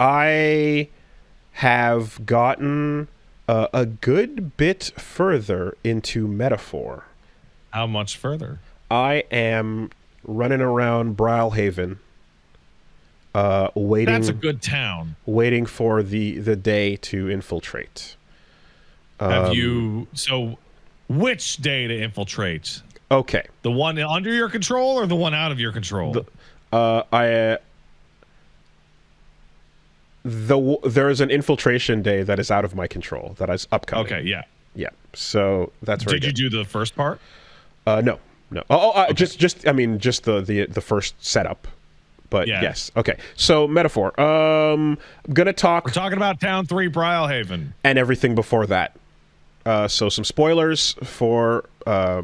I have gotten a good bit further into Metaphor. How much further? I am running around Brilhaven, waiting. That's a good town. Waiting for the day to infiltrate. Have you? So, which day to infiltrate? Okay. The one under your control or the one out of your control? There is an infiltration day that is out of my control that is upcoming. Okay, yeah. Yeah. So that's very Did you do the first part? No. Okay. just the first setup. But yeah. Yes. Okay. So Metaphor. I'm gonna talk. We're talking about Town 3 Brilhaven. And everything before that. So some spoilers for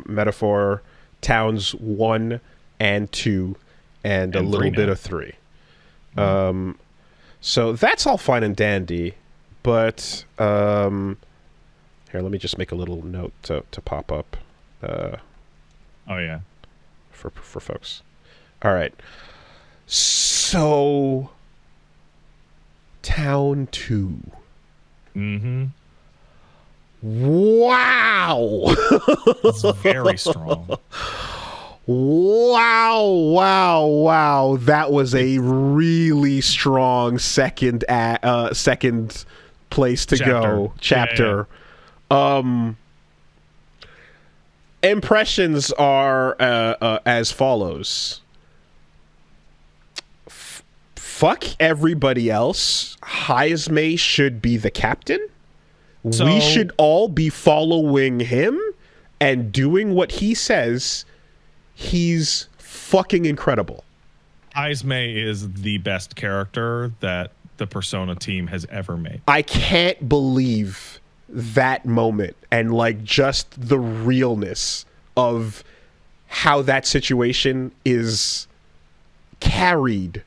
Metaphor Towns 1 and 2 and a little bit of 3. So that's all fine and dandy, but here, let me just make a little note to pop up. Oh yeah, for folks. All right. So, Town 2. Mm-hmm. Wow. It's very strong. Wow. That was a really strong second place to go. Chapter. Yeah. Impressions are as follows. Fuck everybody else. Heismay should be the captain. So, we should all be following him and doing what he says. He's fucking incredible. Heismay is the best character that the Persona team has ever made. I can't believe that moment and like just the realness of how that situation is carried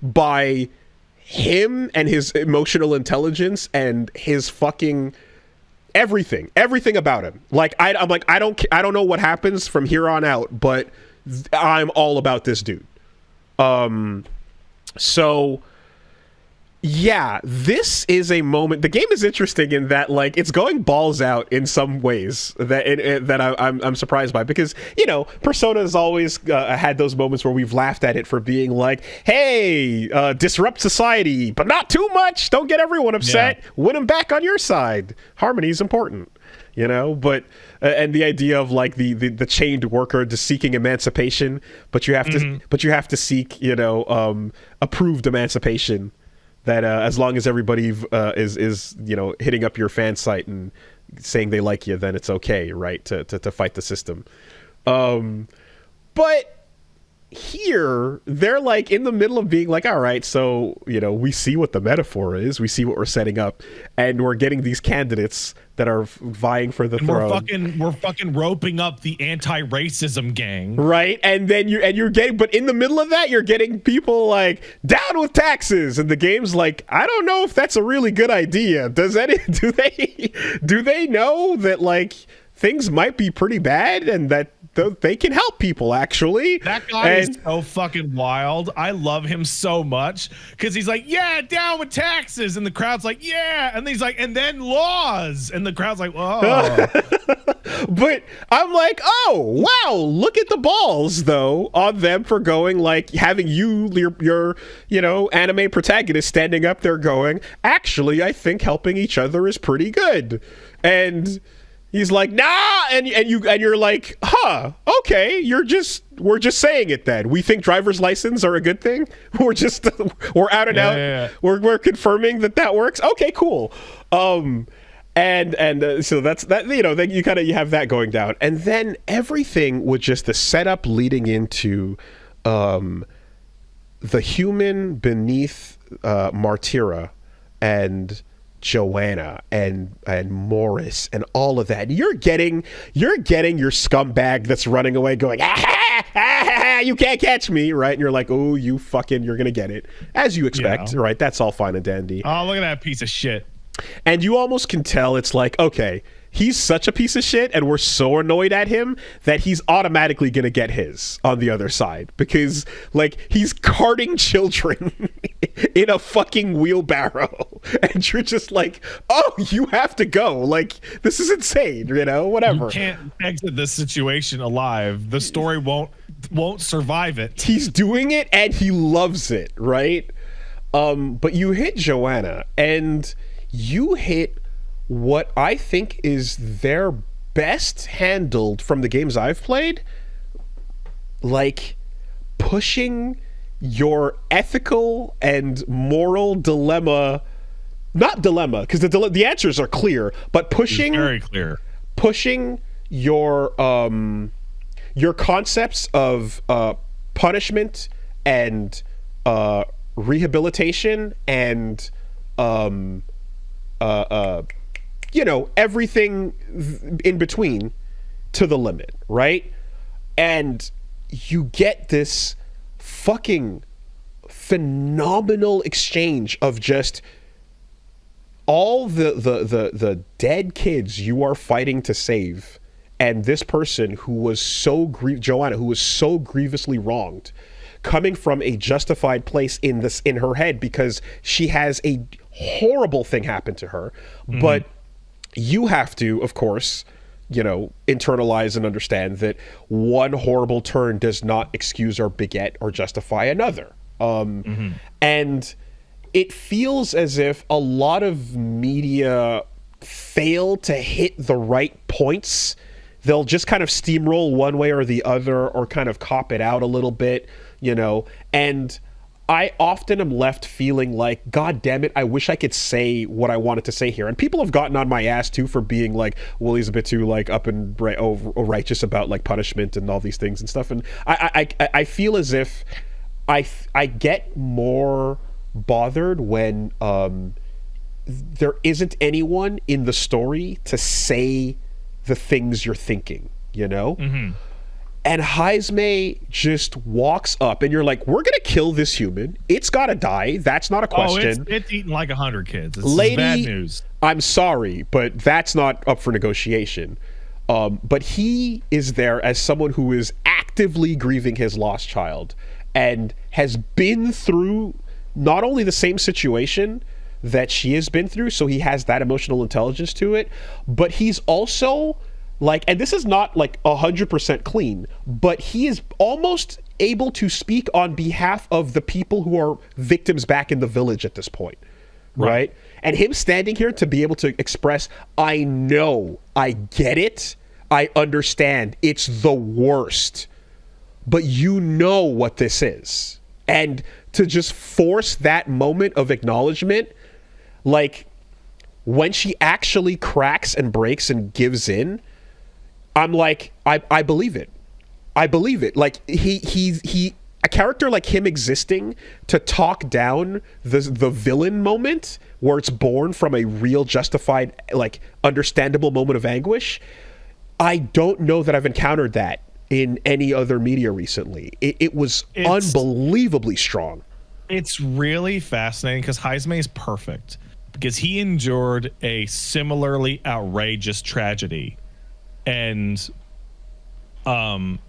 by him and his emotional intelligence and his fucking everything about him. Like I'm like I don't know what happens from here on out, but I'm all about this dude. So yeah, this is a moment. The game is interesting in that, like, it's going balls out in some ways that I'm surprised by, because, you know, Persona has always had those moments where we've laughed at it for being like, hey, disrupt society, but not too much. Don't get everyone upset. Yeah. Win them back on your side. Harmony is important, you know. But and the idea of like the chained worker just seeking emancipation, but you have to seek, you know, approved emancipation. That as long as everybody is you know, hitting up your fan site and saying they like you, then it's okay, right? To fight the system. But here they're like in the middle of being like, all right, so, you know, we see what the metaphor is, we see what we're setting up, and we're getting these candidates that are vying for the throne. We're fucking roping up the anti-racism gang, right? And then you're getting, but in the middle of that, you're getting people like down with taxes, and the game's like, I don't know if that's a really good idea. Do they know that like things might be pretty bad and that they can help people, actually? That guy is so fucking wild. I love him so much because he's like, yeah, down with taxes, and the crowd's like, yeah, and he's like, and then laws, and the crowd's like, whoa. But I'm like, oh wow, look at the balls though on them for going, like, having your you know, anime protagonist standing up there going, actually, I think helping each other is pretty good. And he's like, nah, and you're like, huh, okay, we're just saying it then. We think driver's license are a good thing. We're out and out. Yeah. We're confirming that works. Okay, cool. And so that's that. You know, then you have that going down, and then everything with just the setup leading into the human beneath Martira and Joanna and Morris and all of that. You're getting your scumbag that's running away going, you can't catch me, right? And you're like, oh, you're gonna get it, as you expect, yeah. Right? That's all fine and dandy. Oh, look at that piece of shit. And you almost can tell it's like, okay, he's such a piece of shit, and we're so annoyed at him that he's automatically gonna get his on the other side, because like he's carting children in a fucking wheelbarrow, and you're just like, oh, you have to go. Like, this is insane, you know, whatever. You can't exit this situation alive. The story won't survive it. He's doing it and he loves it, right? But you hit Joanna, and you hit what I think is their best handled from the games I've played, like pushing your ethical and moral dilemma, not dilemma, because the answers are clear, but pushing, it's very clear, pushing your concepts of punishment and rehabilitation and you know, everything in between to the limit, right? And you get this fucking phenomenal exchange of just all the dead kids you are fighting to save, and this person who was so Joanna, who was so grievously wronged, coming from a justified place in her head because she has a horrible thing happen to her, but you have to, of course, you know, internalize and understand that one horrible turn does not excuse or beget or justify another. And it feels as if a lot of media fail to hit the right points. They'll just kind of steamroll one way or the other, or kind of cop it out a little bit, you know, and I often am left feeling like, God damn it, I wish I could say what I wanted to say here. And people have gotten on my ass too for being like, Woolie's a bit too like up and righteous about like punishment and all these things and stuff. And I feel as if I get more bothered when there isn't anyone in the story to say the things you're thinking, you know? And Heismay just walks up, and you're like, we're gonna kill this human. It's gotta die. That's not a question. It's eating like 100 kids. It's Lady, bad news. I'm sorry, but that's not up for negotiation. But he is there as someone who is actively grieving his lost child and has been through not only the same situation that she has been through, so he has that emotional intelligence to it, but he's also like, and this is not like 100% clean, but he is almost able to speak on behalf of the people who are victims back in the village at this point, right? And him standing here to be able to express, I know, I get it, I understand, it's the worst, but you know what this is. And to just force that moment of acknowledgement, like when she actually cracks and breaks and gives in, I'm like, I believe it. I believe it. Like he a character like him existing to talk down the villain moment where it's born from a real justified, like understandable moment of anguish. I don't know that I've encountered that in any other media recently. It was unbelievably strong. It's really fascinating because Heismay is perfect because he endured a similarly outrageous tragedy and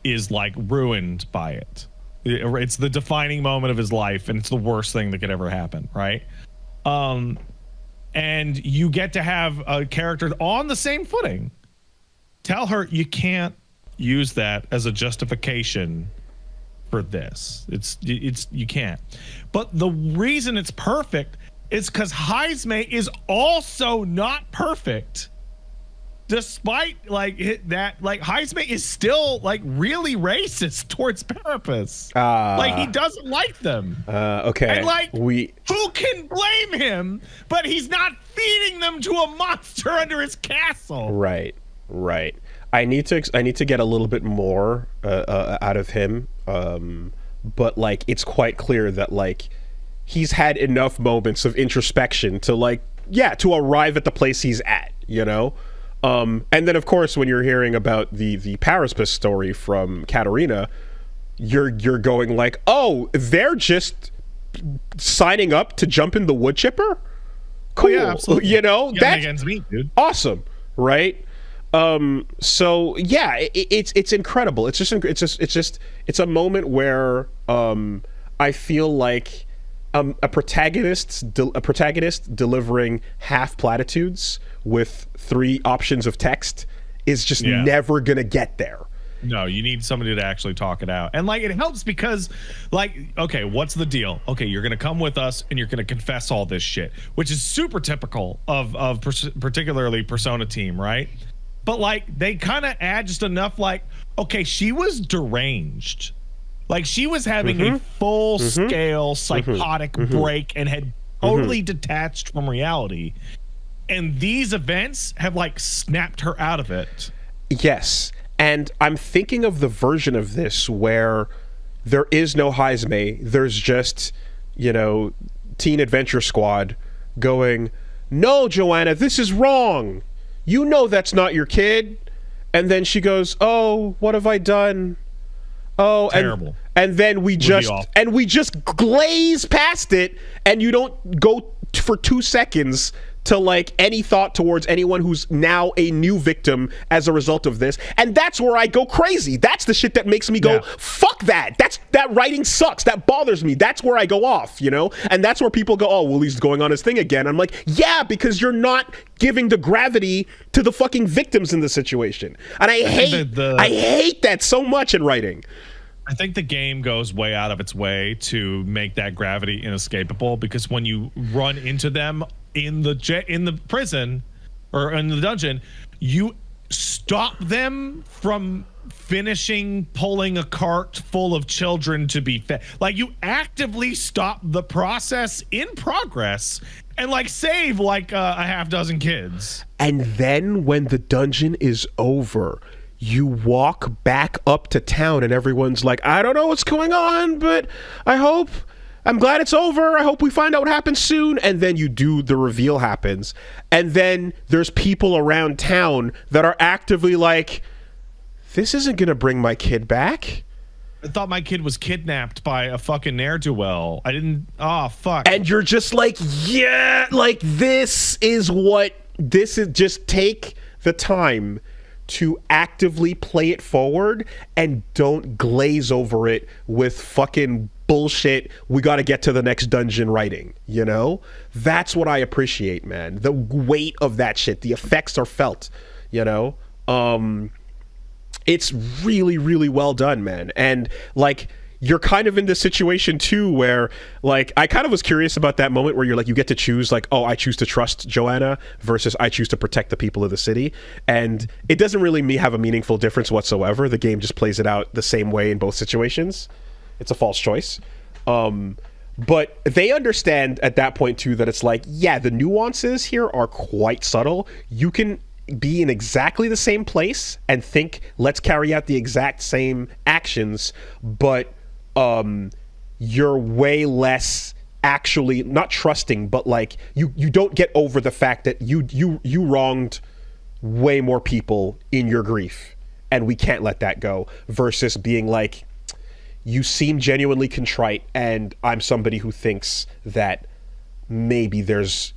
is like ruined by it. It's the defining moment of his life, and it's the worst thing that could ever happen, right? And you get to have a character on the same footing. Tell her you can't use that as a justification for this. It's you can't. But the reason it's perfect is because Heismay is also not perfect. Despite like that, like Heismay is still like really racist towards therapists. Like he doesn't like them. Okay. And like who can blame him? But he's not feeding them to a monster under his castle. Right. I need to get a little bit more out of him. But like it's quite clear that like he's had enough moments of introspection to like to arrive at the place he's at, you know. And then of course when you're hearing about the Paraspis story from Katarina, you're going like, oh, they're just signing up to jump in the wood chipper? Cool. Oh, yeah, absolutely. You know, that's ends meet, dude. Awesome, right? So yeah, it's incredible. It's a moment where I feel like a protagonist delivering half platitudes with 3 options of text is just never gonna get there. No, you need somebody to actually talk it out. And like it helps because like, okay, what's the deal? Okay, you're going to come with us and you're going to confess all this shit, which is super typical of particularly Persona team, right? But like they kind of add just enough like, okay, she was deranged. Like she was having a full scale psychotic break and had totally detached from reality. And these events have like snapped her out of it. Yes. And I'm thinking of the version of this where there is no Heismay. There's just, Teen Adventure Squad going, "No, Joanna, this is wrong. You know that's not your kid." And then she goes, "Oh, what have I done?" Oh, terrible. And then we just glaze past it, and you don't go for 2 seconds to like any thought towards anyone who's now a new victim as a result of this. And that's where I go crazy. That's the shit that makes me go, fuck that. That writing sucks. That bothers me. That's where I go off, And that's where people go, "Oh, Woolie's going on his thing again." I'm like, yeah, because you're not giving the gravity to the fucking victims in the situation. And I hate that so much in writing. I think the game goes way out of its way to make that gravity inescapable, because when you run into them in the prison or in the dungeon, you stop them from finishing pulling a cart full of children to be fed. Like you actively stop the process in progress and like save like a half dozen kids. And then when the dungeon is over, you walk back up to town and everyone's like, "I don't know what's going on, but I'm glad it's over. I hope we find out what happens soon." And then the reveal happens. And then there's people around town that are actively like, "This isn't going to bring my kid back. I thought my kid was kidnapped by a fucking ne'er-do-well. I didn't, fuck." And you're just like, yeah, like this is just take the time to actively play it forward and don't glaze over it with fucking bullshit, "We got to get to the next dungeon" writing, That's what I appreciate, man. The weight of that shit, the effects are felt, It's really, really well done, man. And like, you're kind of in this situation too where like I kind of was curious about that moment where you're like, you get to choose like, "Oh, I choose to trust Joanna" versus "I choose to protect the people of the city." And it doesn't really have a meaningful difference whatsoever. The game just plays it out the same way in both situations. It's a false choice. But they understand at that point too that it's like, yeah, the nuances here are quite subtle. You can be in exactly the same place and think, let's carry out the exact same actions, but you're way less actually not trusting, but like you don't get over the fact that you wronged way more people in your grief, and we can't let that go, versus being like, you seem genuinely contrite, and I'm somebody who thinks that maybe there's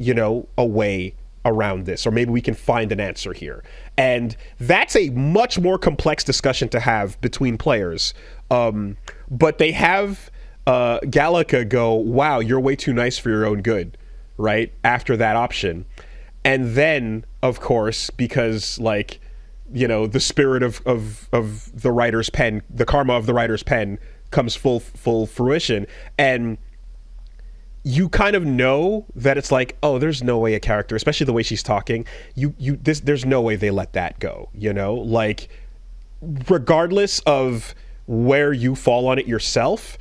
a way around this, or maybe we can find an answer here. And that's a much more complex discussion to have between players. But they have Gallica go, "Wow, you're way too nice for your own good," right? After that option. And then, of course, because like, the spirit of the writer's pen, the karma of the writer's pen comes full fruition. And you kind of know that it's like, oh, there's no way a character, especially the way she's talking, there's no way they let that go, like regardless of where you fall on it yourself,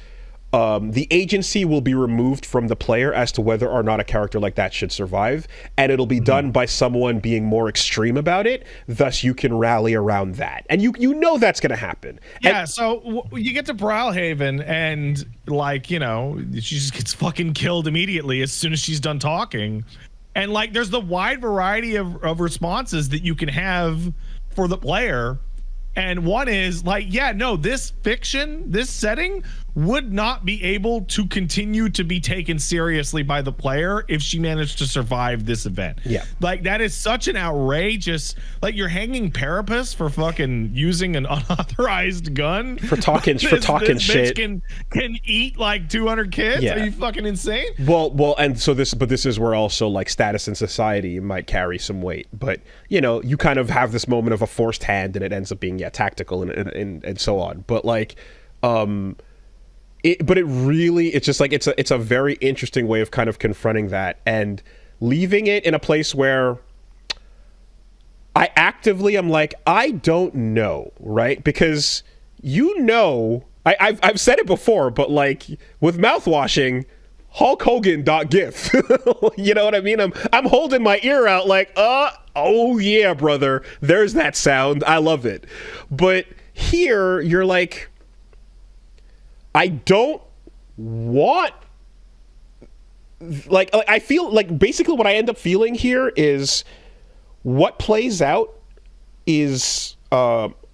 the agency will be removed from the player as to whether or not a character like that should survive, and it'll be done by someone being more extreme about it. Thus, you can rally around that, and you know that's going to happen. Yeah. So you get to Brawlhaven, and like she just gets fucking killed immediately as soon as she's done talking, and like there's the wide variety of responses that you can have for the player. And one is like, yeah, no, this fiction, this setting would not be able to continue to be taken seriously by the player if she managed to survive this event. Yeah. Like, that is such an outrageous, like, you're hanging Parapus for fucking using an unauthorized gun. For talking this shit. Bitch can eat like 200 kids? Yeah. Are you fucking insane? Well, and so this is where also like status in society might carry some weight. But, you know, you kind of have this moment of a forced hand and it ends up being, tactical and so on. But like, it's just like it's a very interesting way of kind of confronting that and leaving it in a place where I actively am like, I don't know, right? Because I've said it before, but like with mouthwashing, Hulk Hogan.gif. You know what I mean? I'm holding my ear out like, oh yeah, brother. There's that sound. I love it. But here you're like, I don't want, like I feel like basically what I end up feeling here is what plays out is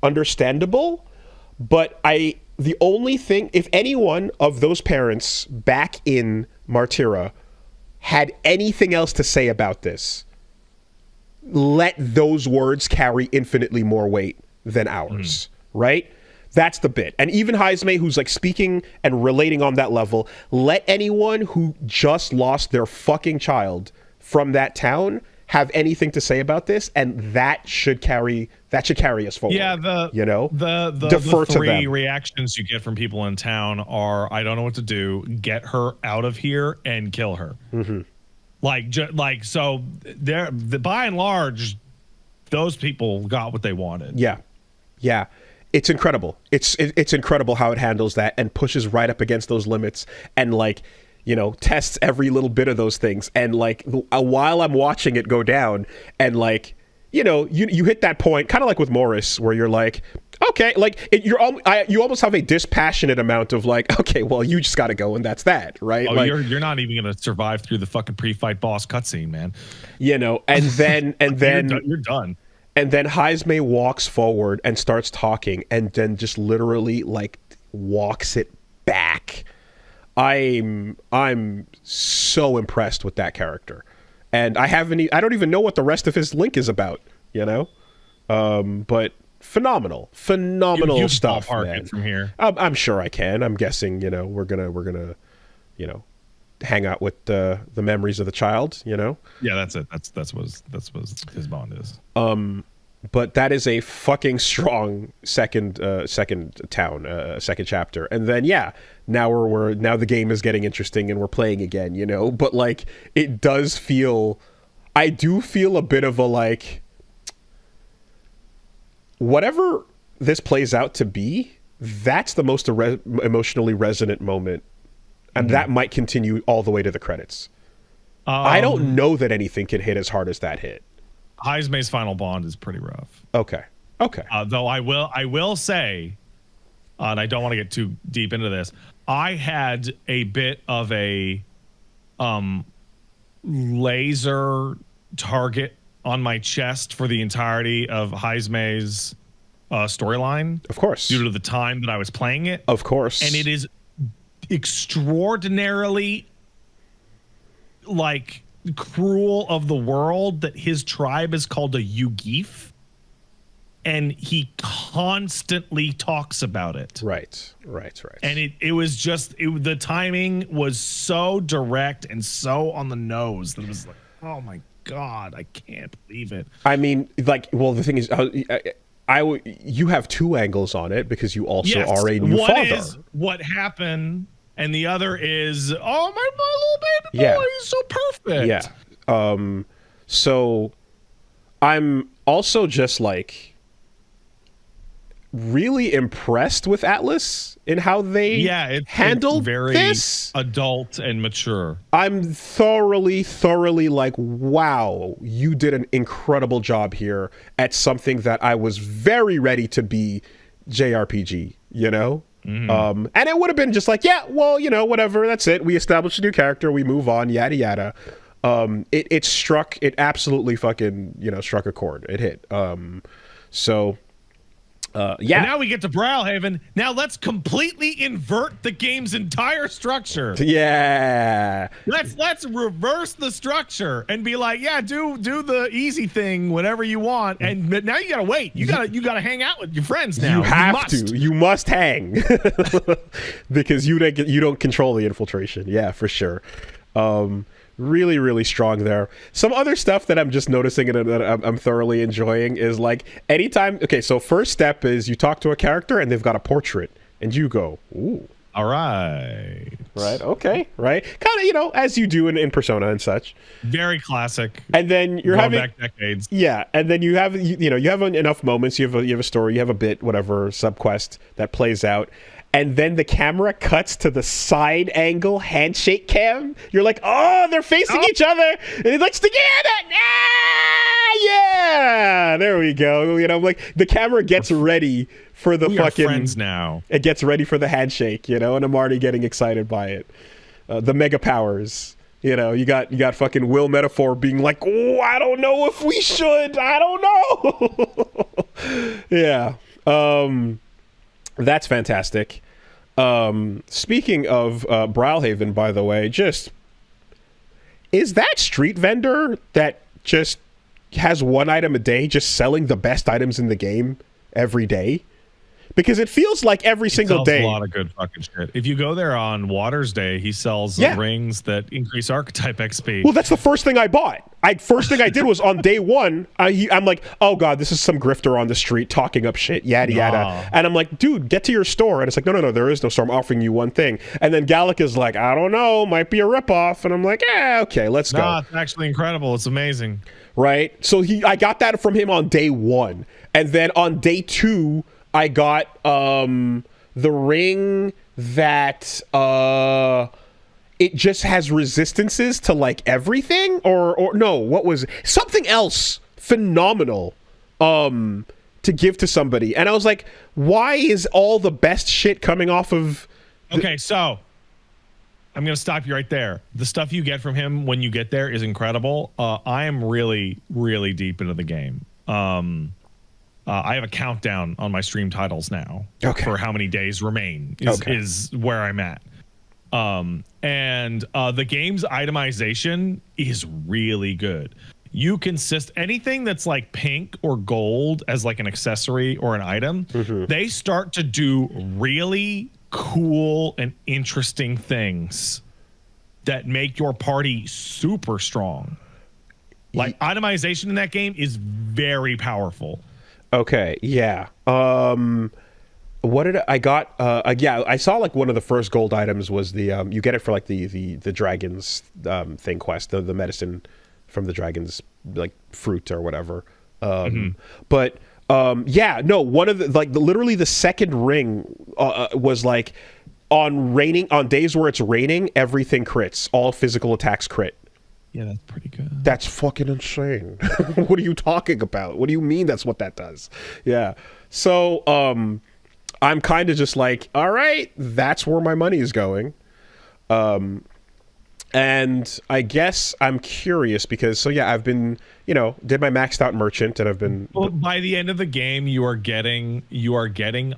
understandable, but the only thing, if any one of those parents back in Martira had anything else to say about this, let those words carry infinitely more weight than ours, right? That's the bit. And even Heismay, who's like speaking and relating on that level, let anyone who just lost their fucking child from that town have anything to say about this, and that should carry us forward. Yeah, the three reactions you get from people in town are, I don't know what to do, get her out of here and kill her. Mm-hmm. So they're by and large, those people got what they wanted. Yeah. It's incredible. It's incredible how it handles that and pushes right up against those limits and like, tests every little bit of those things. And like while I'm watching it go down and like, you hit that point kind of like with Morris where you're like, okay, like you almost have a dispassionate amount of like, okay, well, you just got to go and that's that, right? Oh, like, you're not even going to survive through the fucking pre-fight boss cutscene, man. And then you're done. And then Heismay walks forward and starts talking and then just literally like walks it back. I'm so impressed with that character. And I don't even know what the rest of his link is about, but phenomenal you stuff, ballpark man. It from here. I'm sure I can. I'm guessing, we're gonna hang out with the memories of the child, Yeah, that's it. That's what his bond is. But that is a fucking strong second town, second chapter. And then now the game is getting interesting and we're playing again, But like it does feel, I do feel a bit of a like, whatever this plays out to be, that's the most emotionally resonant moment. And that might continue all the way to the credits. I don't know that anything can hit as hard as that hit. Heismay's final bond is pretty rough. Okay. Though I will say, and I don't want to get too deep into this, I had a bit of a laser target on my chest for the entirety of Heismay's storyline. Of course. Due to the time that I was playing it. Of course. And it is extraordinarily like cruel of the world that his tribe is called a Yugif, and he constantly talks about it. Right. And it was just the timing was so direct and so on the nose that it was like, oh my god, I can't believe it. I mean, like, well, the thing is, you have two angles on it because you also are a new father. One is what happened. And the other is, my little baby boy, he's so perfect. Yeah. So I'm also just like really impressed with Atlus in how they handled very this. Adult and mature. I'm thoroughly like, wow, you did an incredible job here at something that I was very ready to be JRPG, Mm-hmm. And it would have been just like, whatever, that's it. We established a new character, we move on, yada yada. It absolutely fucking, struck a chord. It hit. So Yeah. And now we get to Brawlhaven. Now let's completely invert the game's entire structure. Yeah. Let's reverse the structure and be like, yeah, do the easy thing whenever you want. And but now you gotta wait. You gotta hang out with your friends now. You have to. You must hang because you don't control the infiltration. Yeah, for sure. Really, really strong there. Some other stuff that I'm just noticing and that I'm thoroughly enjoying is like anytime. Okay, so first step is you talk to a character and they've got a portrait, and you go, "Ooh, all right, right, okay, right." Kind of, as you do in Persona and such. Very classic. And then you're going having back decades. Yeah, and then you have enough moments. You have a story. You have a bit, whatever subquest that plays out. And then the camera cuts to the side angle handshake cam. You're like, oh, they're facing each other. And he's like, together. Yeah. There we go. Like the camera gets ready for the fucking friends now. It gets ready for the handshake, and I'm already getting excited by it. The mega powers. You got fucking Will Metaphor being like, oh, I don't know if we should. I don't know. Yeah. That's fantastic. Speaking of Brawlhaven, by the way, is that street vendor that just has one item a day just selling the best items in the game every day? Because it feels like every single day. A lot of good fucking shit. If you go there on Water's Day, he sells rings that increase archetype XP. Well, that's the first thing I bought. First thing I did was on day one, I'm like, oh god, this is some grifter on the street talking up shit, yada yada. And I'm like, dude, get to your store. And it's like, no, there is no store. I'm offering you one thing. And then Gallic is like, I don't know, might be a ripoff. And I'm like, okay, let's go. It's actually incredible. It's amazing. Right? So I got that from him on day one. And then on day two, I got the ring that it just has resistances to like everything, or no, what was it? Something else phenomenal to give to somebody. And I was like, why is all the best shit coming off of Okay, so I'm going to stop you right there. The stuff you get from him when you get there is incredible. I am really, really deep into the game. I have a countdown on my stream titles now for how many days remain is where I'm at. And the game's itemization is really good. You consist anything that's like pink or gold as like an accessory or an item. They start to do really cool and interesting things that make your party super strong. Like itemization in that game is very powerful. Okay, yeah. What did I got? I saw like one of the first gold items was the you get it for like the dragons thing quest, the medicine from the dragons, like fruit or whatever. But one of the literally the second ring was like on days where it's raining, everything crits, all physical attacks crit. Yeah, that's pretty good. That's fucking insane. What are you talking about? What do you mean that's what that does? Yeah. So I'm kind of just like, all right, that's where my money is going. And I guess I'm curious because, I've been, did my maxed out merchant and I've been... Well, by the end of the game, you are getting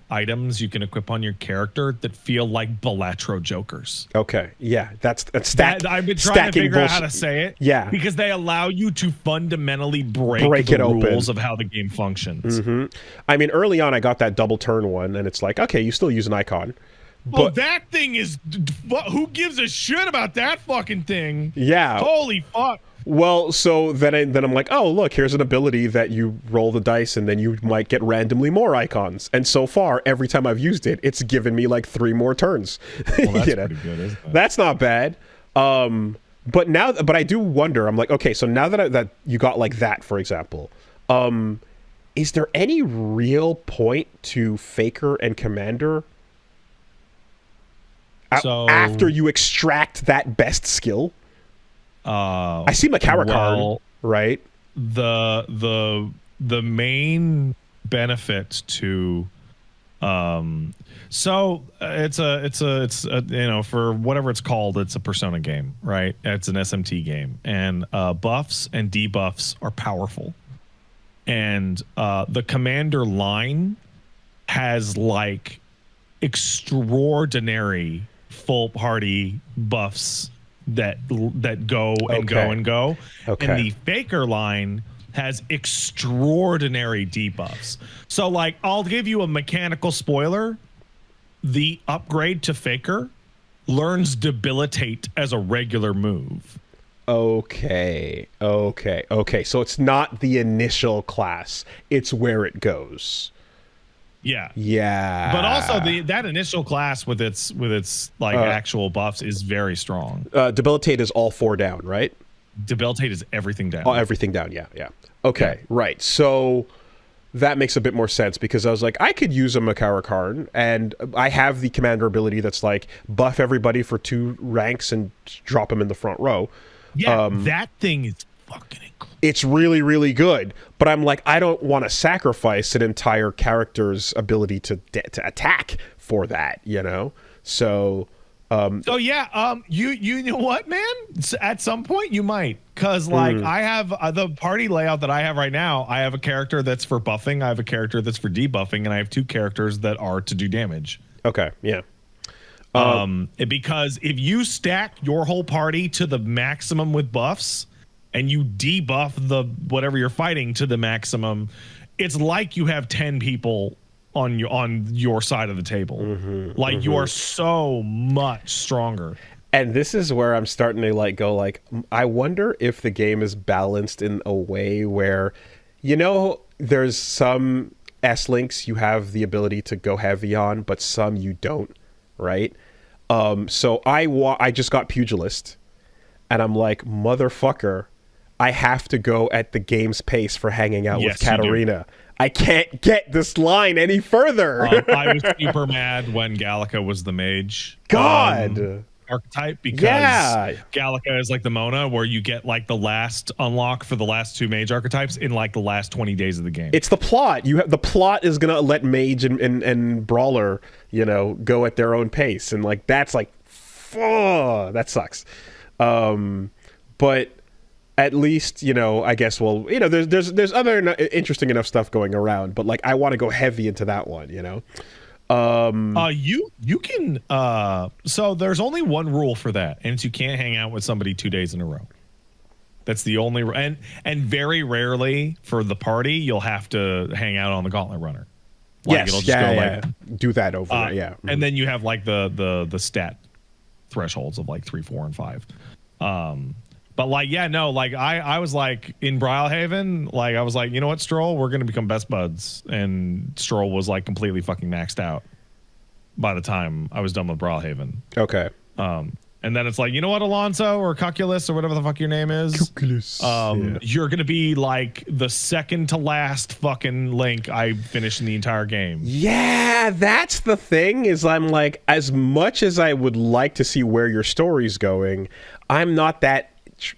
items you can equip on your character that feel like Balatro Jokers. Okay, yeah, that's I've been trying to figure out how to say it. Yeah. Because they allow you to fundamentally break the rules of how the game functions. I mean, early on, I got that double turn one, and it's like, okay, you still use an icon. But that thing is... Who gives a shit about that fucking thing? Yeah. Holy fuck. Well, so then I'm like, oh, look, here's an ability that you roll the dice and then you might get randomly more icons. And so far, every time I've used it, it's given me like 3 more turns. Well, that's pretty good, isn't it? That's not bad. But I do wonder, I'm like, okay, so now that you got like that, for example, is there any real point to Faker and Commander after you extract that best skill? I see Makara right? The main benefit to it's for whatever it's called, it's a Persona game, right? It's an SMT game, and buffs and debuffs are powerful, and the commander line has like extraordinary full party buffs that go and go and go. Okay. And the Faker line has extraordinary debuffs. So like, I'll give you a mechanical spoiler. The upgrade to Faker learns Debilitate as a regular move. Okay. So it's not the initial class. It's where it goes. Yeah. Yeah. But also that initial class with its like actual buffs is very strong. Debilitate is all 4 down, right? Debilitate is everything down. Oh, everything down. Yeah. Okay. Yeah. Right. So that makes a bit more sense because I was like, I could use a Makara Karn, and I have the commander ability that's like buff everybody for 2 ranks and drop them in the front row. Yeah, that thing is fucking incredible. It's really, really good, but I'm like, I don't want to sacrifice an entire character's ability to attack for that, you know? So... you know what, man? At some point you might, because like I have the party layout that I have right now. I have a character that's for buffing, I have a character that's for debuffing, and I have 2 characters that are to do damage. Okay, yeah. Because if you stack your whole party to the maximum with buffs, and you debuff the whatever you're fighting to the maximum, it's like you have 10 people on your side of the table. You are so much stronger. And this is where I'm starting to like go like, I wonder if the game is balanced in a way where, you know, there's some S-links you have the ability to go heavy on, but some you don't, right? So I just got Pugilist, and I'm like, motherfucker, I have to go at the game's pace for hanging out with Katarina. I can't get this line any further. I was super mad when Gallica was the mage. God. Archetype, because Gallica is like the Mona, where you get like the last unlock for the last 2 mage archetypes in like the last 20 days of the game. It's the plot. The plot is gonna let mage and brawler, you know, go at their own pace, and like that's like, that sucks. But at least, you know, I guess, well, you know, there's other interesting enough stuff going around, but like I want to go heavy into that one, you know. You can so there's only one rule for that, and it's you can't hang out with somebody 2 days in a row. That's the only and very rarely for the party you'll have to hang out on the Gauntlet Runner. Like, it'll just like do that over there, and then you have like the stat thresholds of like 3, 4, and 5. But like, like I was like in Brylehaven, like I was like, you know what, Stroll, we're gonna become best buds, and Stroll was like completely fucking maxed out by the time I was done with Brylehaven. Okay. And then it's like, you know what, Alonso or Cuculus or whatever the fuck your name is, you're gonna be like the second to last fucking Link I finished in the entire game. Yeah, that's the thing, is I'm like, as much as I would like to see where your story's going, I'm not that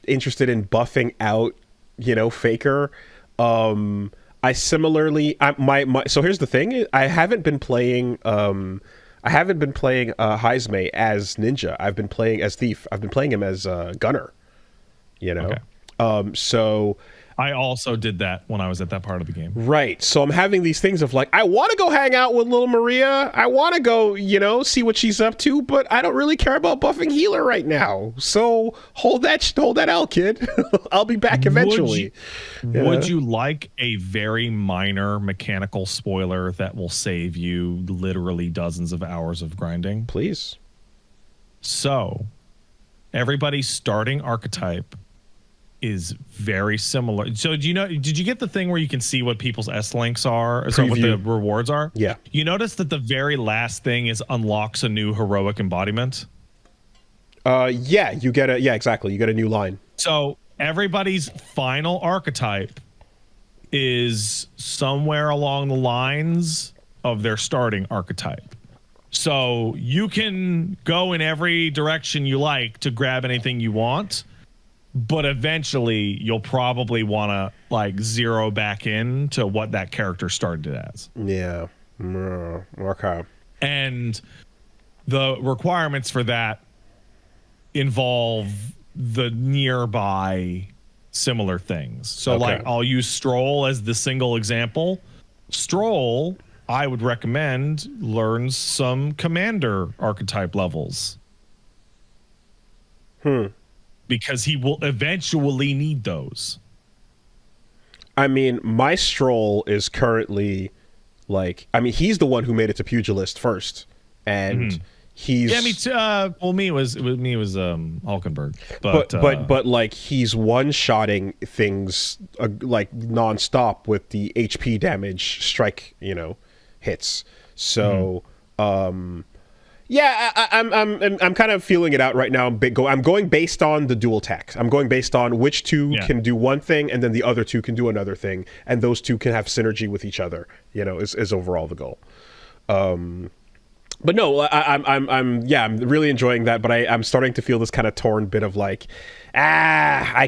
interested in buffing out, you know, Faker. I similarly, so here's the thing, I haven't been playing Heismay as Ninja. I've been playing as Thief. I've been playing him as Gunner, you know. Okay. So I also did that when I was at that part of the game. Right. So I'm having these things of like, I want to go hang out with little Maria. I want to go, you know, see what she's up to, but I don't really care about buffing healer right now. So hold that L, kid. I'll be back eventually. Would you like a very minor mechanical spoiler that will save you literally dozens of hours of grinding? Please. So everybody's starting archetype is very similar. So did you get the thing where you can see what people's S links are? So what the rewards are? Yeah. You notice that the very last thing is unlocks a new heroic embodiment? You get exactly. You get a new line. So everybody's final archetype is somewhere along the lines of their starting archetype. So you can go in every direction you like to grab anything you want, but eventually you'll probably want to like zero back in to what that character started as. Yeah. Okay. And the requirements for that involve the nearby similar things. So like I'll use Stroll as the single example. Stroll, I would recommend learn some commander archetype levels. Because he will eventually need those. I mean, my Stroll is currently like, I mean, he's the one who made it to Pugilist first, and he's me too. Well, me it was Hulkenberg, but like he's one-shotting things like nonstop with the HP damage strike, hits. So, yeah, I'm kind of feeling it out right now. I'm going based on the dual tax. I'm going based on which two can do one thing, and then the other two can do another thing, and those two can have synergy with each other. Is overall the goal. But no, I'm really enjoying that. But I'm starting to feel this kind of torn bit of like, the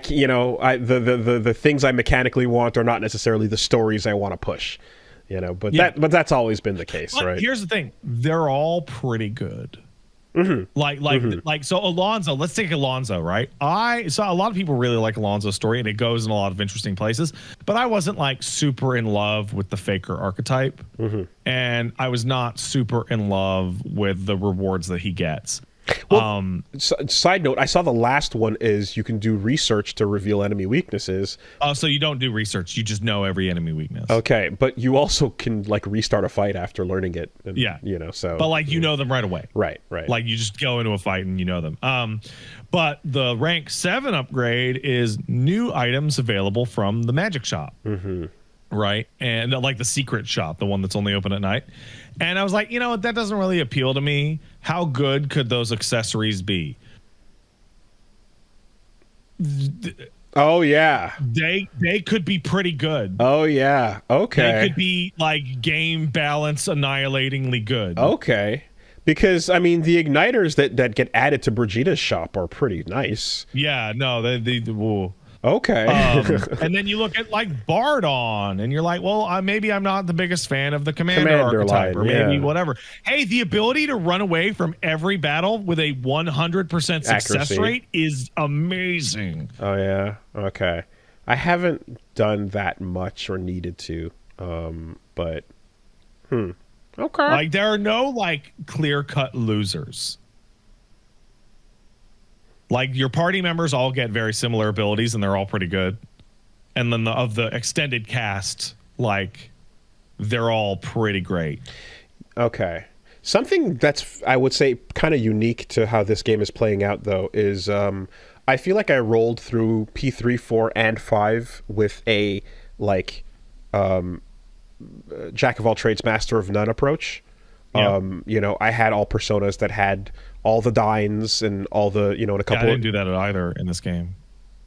things I mechanically want are not necessarily the stories I want to push. But that's always been the case, right? Here's the thing: they're all pretty good. So Alonso. Let's take Alonso, right? I saw a lot of people really like Alonso's story, and it goes in a lot of interesting places. But I wasn't like super in love with the Faker archetype, and I was not super in love with the rewards that he gets. Well, side note, I saw the last one is you can do research to reveal enemy weaknesses. Oh, so you don't do research. You just know every enemy weakness. Okay, but you also can like restart a fight after learning it. And, so. But like you know them right away. Right. Like you just go into a fight and you know them. But the rank 7 upgrade is new items available from the magic shop. Right, and like the secret shop, the one that's only open at night. And I was like, that doesn't really appeal to me. How good could those accessories be? Oh yeah, they could be pretty good. Oh yeah, okay. They could be like game balance annihilatingly good. Okay, because I mean the igniters that get added to Brigida's shop are pretty nice. Yeah, no, they okay. And then you look at like Bardon, and you're like, well, maybe I'm not the biggest fan of the commander archetype, or maybe whatever. Hey, the ability to run away from every battle with a 100% success rate is amazing. Oh yeah, okay. I haven't done that much or needed to, but okay. Like there are no like clear-cut losers. Like your party members all get very similar abilities and they're all pretty good. And then of the extended cast, like they're all pretty great. Okay. Something that's, I would say, kind of unique to how this game is playing out, though, is I feel like I rolled through P3, 4, and 5 with a, like, jack of all trades, master of none approach. Yep. I had all personas that had all the dines and all the, and a couple. I didn't do that either in this game.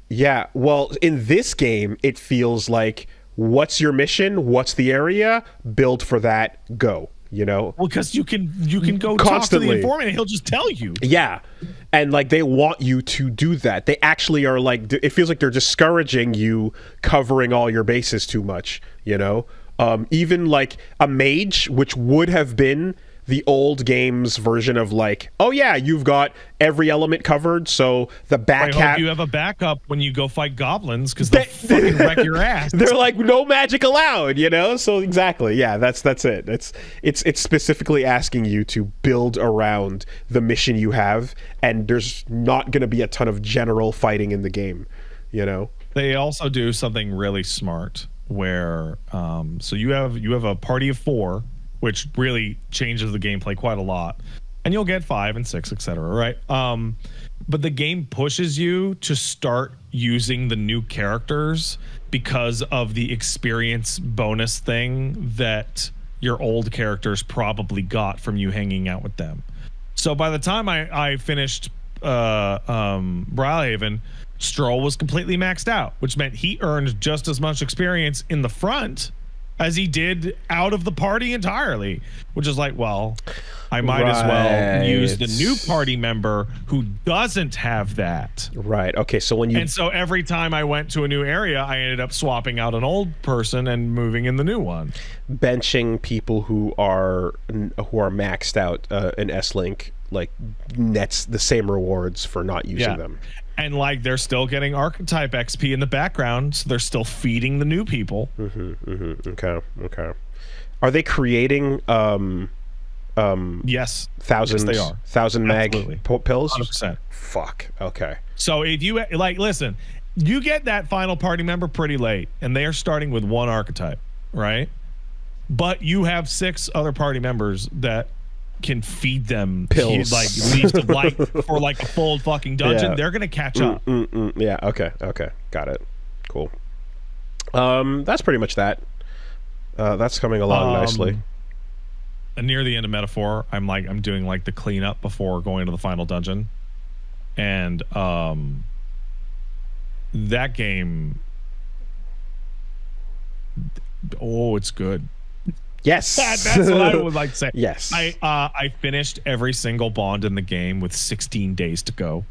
Yeah, well, in this game, it feels like, what's your mission? What's the area? Build for that. Go. Well, because you can go constantly talk to the informant and he'll just tell you. Yeah, and like they want you to do that. They actually are like, it feels like they're discouraging you covering all your bases too much. Even like a mage, which would have been the old game's version of like, oh yeah, you've got every element covered, so the back half. You have a backup when you go fight goblins because they'll fucking wreck your ass. They're like, no magic allowed, So exactly, yeah, that's it. It's specifically asking you to build around the mission you have, and there's not going to be a ton of general fighting in the game, They also do something really smart where, so you have a party of 4. Which really changes the gameplay quite a lot. And you'll get 5 and 6, etc. Right? But the game pushes you to start using the new characters because of the experience bonus thing that your old characters probably got from you hanging out with them. So by the time I finished Brylehaven, Stroll was completely maxed out, which meant he earned just as much experience in the front as he did out of the party entirely, which is like, well, I might as well use the new party member who doesn't have that. Right. Okay. So when so every time I went to a new area, I ended up swapping out an old person and moving in the new one. Benching people who are maxed out in S-Link like nets the same rewards for not using them. And like they're still getting archetype XP in the background, so they're still feeding the new people. Okay. Are they creating Yes, thousand they are. 1,000 mag Absolutely. pills? 100%. Fuck. Okay. So if you like, listen, you get that final party member pretty late, and they are starting with one archetype, right? But you have 6 other party members that can feed them pills, like leaves of light for like a full fucking dungeon. Yeah. They're gonna catch up. Yeah. Okay. Got it. Cool. That's pretty much that. That's coming along nicely. And near the end of Metaphor, I'm doing like the cleanup before going to the final dungeon, and that game, it's good. Yes. That's what I would like to say. Yes. I finished every single bond in the game with 16 days to go.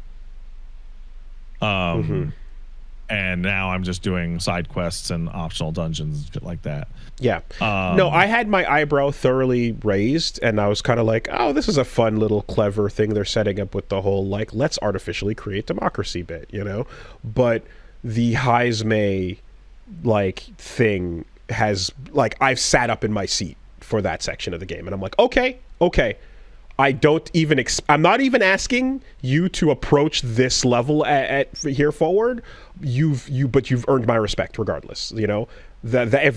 And now I'm just doing side quests and optional dungeons and shit like that. Yeah. No, I had my eyebrow thoroughly raised, and I was kind of like, oh, this is a fun little clever thing they're setting up with the whole, like, let's artificially create democracy bit, you know? But the Heismay, like, thing has, like, I've sat up in my seat for that section of the game, and I'm like, okay. I don't even I'm not even asking you to approach this level at here forward. But you've earned my respect regardless, you know? If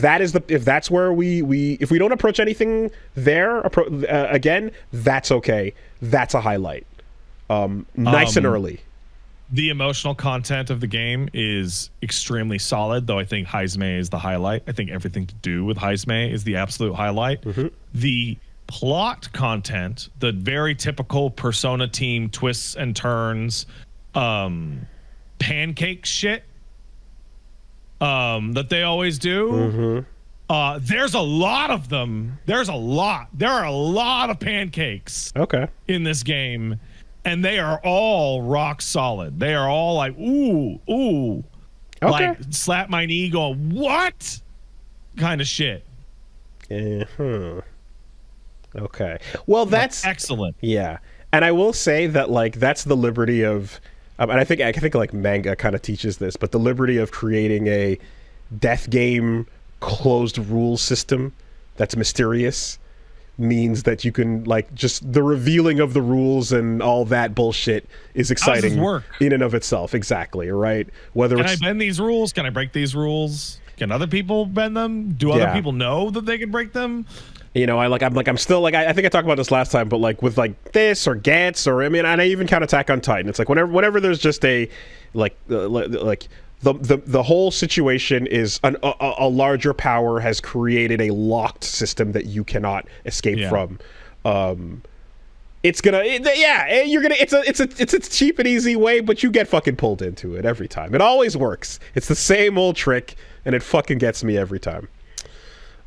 that's where if we don't approach anything there again, that's okay. That's a highlight. Nice and early. The emotional content of the game is extremely solid, though I think Heismay is the highlight. I think everything to do with Heismay is the absolute highlight. The plot content, the very typical Persona team twists and turns, pancake shit that they always do. There's a lot of them. There are a lot of pancakes in this game, and they are all rock solid. They are all like, ooh, like slap my knee going, what kind of shit. Okay. Well, that's excellent. Yeah. And I will say that, like, that's the liberty of and I think like manga kind of teaches this, but the liberty of creating a death game closed rules system that's mysterious means that you can, like, just the revealing of the rules and all that bullshit is exciting in and of itself. Exactly, right? Can I bend these rules? Can I break these rules? Can other people bend them? Do other people know that they can break them? You know, I'm still like, I think I talked about this last time, but like with like this or Gantz or, I mean, and I even count Attack on Titan. It's like whenever there's just a like the whole situation is a larger power has created a locked system that you cannot escape from. It's gonna, you're gonna. It's a cheap and easy way, but you get fucking pulled into it every time. It always works. It's the same old trick, and it fucking gets me every time.